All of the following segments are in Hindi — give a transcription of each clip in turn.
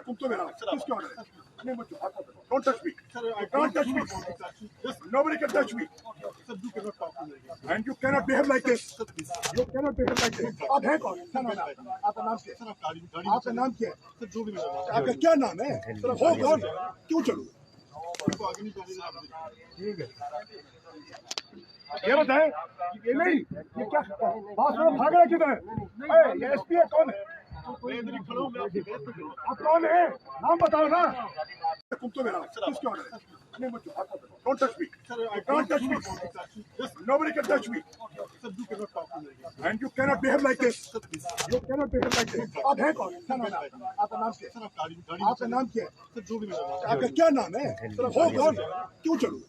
तुम तो मेरा किसके ऑर्डर है? नहीं मत don't touch me, don't touch me, nobody can touch me and you cannot behave like this, you cannot behave like this. आप हैं कौन? आपका नाम क्या है? आपका नाम क्या है? आपका क्या नाम है? हो कौन? क्यों चलूं? ठीक है, ये बताएं, ये नहीं, ये क्या बात सुनो, भाग रहा किधर है? ये एसपी है, कौन है? आप कौन है? नाम बताओ ना। तुम तो मेरा किसके ऑर्डर है? नहीं मत don't touch me, don't touch me, nobody can touch me and you cannot behave like this, you cannot behave like this. आप हैं कौन? आपका नाम क्या है? आपका नाम क्या है? आपका क्या नाम है? हो कौन? क्यों चलूं?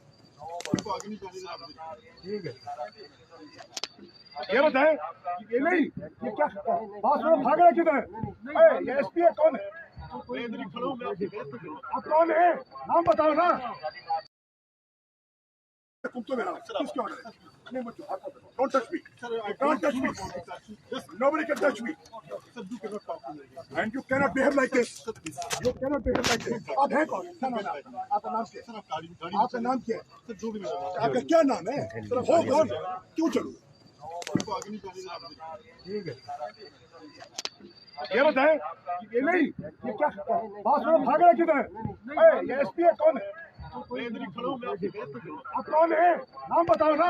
ठीक है, ये बताएं, ये नहीं, ये क्या बात सुनो, भाग रहा किधर है? ये एसपी है, कौन है? आप कौन है? नाम बताओ ना। तुम तो मेरा किसके ऑर्डर है? नहीं मत don't touch me, don't touch me, nobody can touch me and you cannot behave like this, you cannot behave like this. आप हैं कौन? आपका नाम क्या है? आपका नाम क्या है? आपका क्या नाम है? हो कौन? क्यों चलूं? ठीक है, ये बताएं, ये नहीं, ये क्या बात सुनो, भाग रहा किधर है? ये एसपी है, कौन है? आप कौन है? नाम बताओ ना।